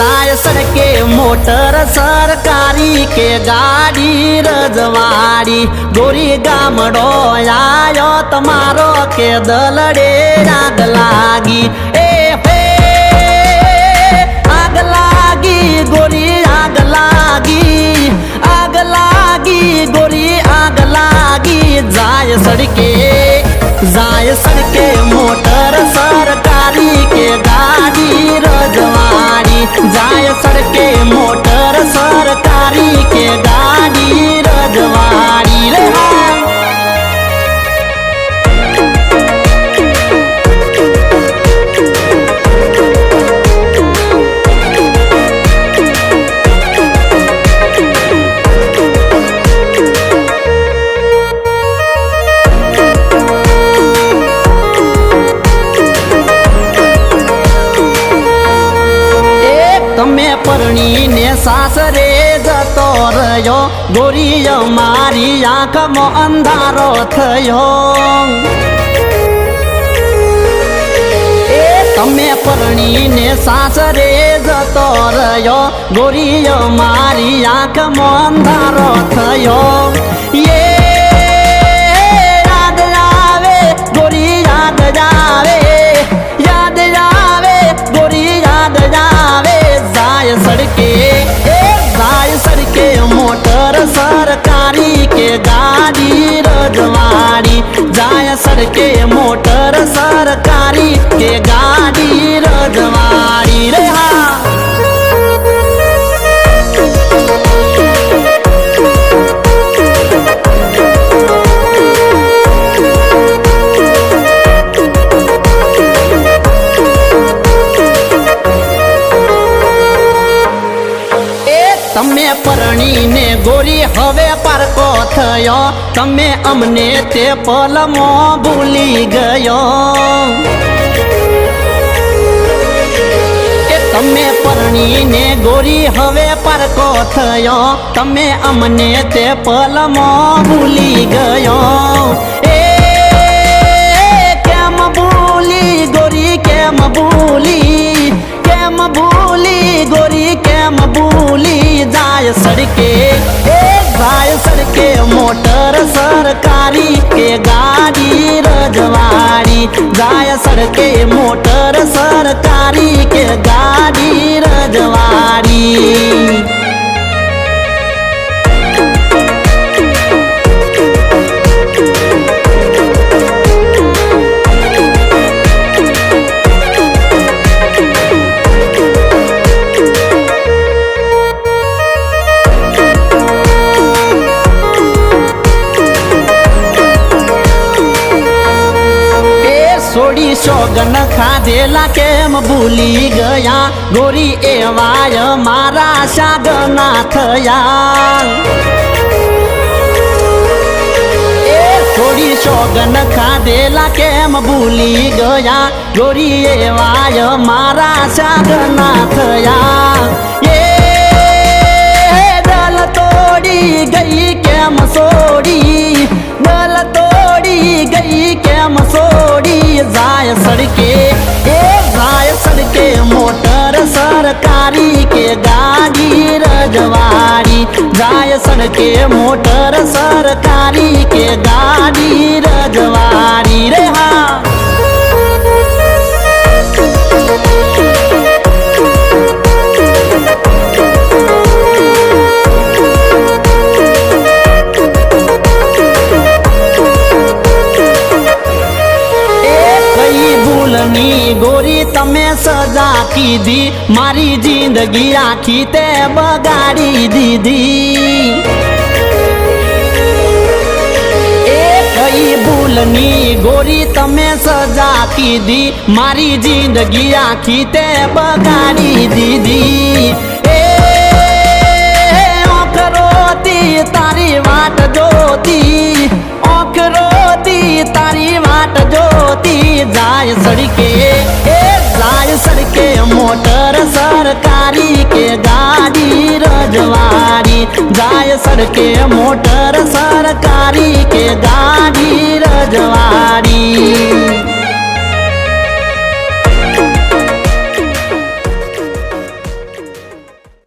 जाय सड़के मोटर सरकारी के गाड़ी रजवाड़ी गोरी गामडो आयो तमारो के दलड़े आग लागी आग लागी गोरी आग लागी गोरी आग लागी जाय सड़के मोटर सरकारी के गाड़ी रजवाड़ी जाय सड़के मोटर सरकारी के गाड़ी रजवाड़ी रे तमे परणी ने सासरे जतो रह्यो गोरी मारी आँख में अंधारो थयो तमे परणी ने सासरे जतो रह्यो गोरी मारी आँख में अंधारो थयो ये याद आवे गोरी याद आवे गोरी याद आवे जाय सड़के मोटर सरकारी के गाड़ी रजवाड़ी जाय सड़के मोटर सरकारी के गाड़ी रजवाड़ी रे तमे परणी ने गोरी हवे पारको थयो तमे अमने ते पलमो भूली गयो तमे परणी ने गोरी हवे पारको थयो तमे अमने ते पलमो भूली गयो केम भूली गोरी केम भूली गोरी केम भूली जाय सड़के मोटर सरकारी के गाड़ी रजवाड़ी जाय सड़के मोटर सरकारी के गाड़ी रजवाड़ी सोड़ी सोगन खाधेला केम भूली गया गोरी एवाय मारा शागना थया सोड़ी सोगन खाधेला केम भूली गया गोरी एवाय मारा शागना थया ये दल तोड़ी गई केम सोड़ी दल तोड़ी गई केम सोड़ी जाय सड़के मोटर सरकारी के गाड़ी रजवाड़ी जाय सड़के मोटर सरकारी के गाड़ी रजवाड़ी रे गोरी तमे सजा की दी मारी जिंदगी आखी ते बगाड़ी दीदी कई भूलनी गोरी तमे सजा की दी मारी जिंदगी आखी ते बगाड़ी दीदी रोती तारी वाट जोती तारी वाट जोती जाय सड़के मोटर सरकारी के गाड़ी रजवाड़ी जाय सड़के मोटर सरकारी के गाड़ी रजवाड़ी।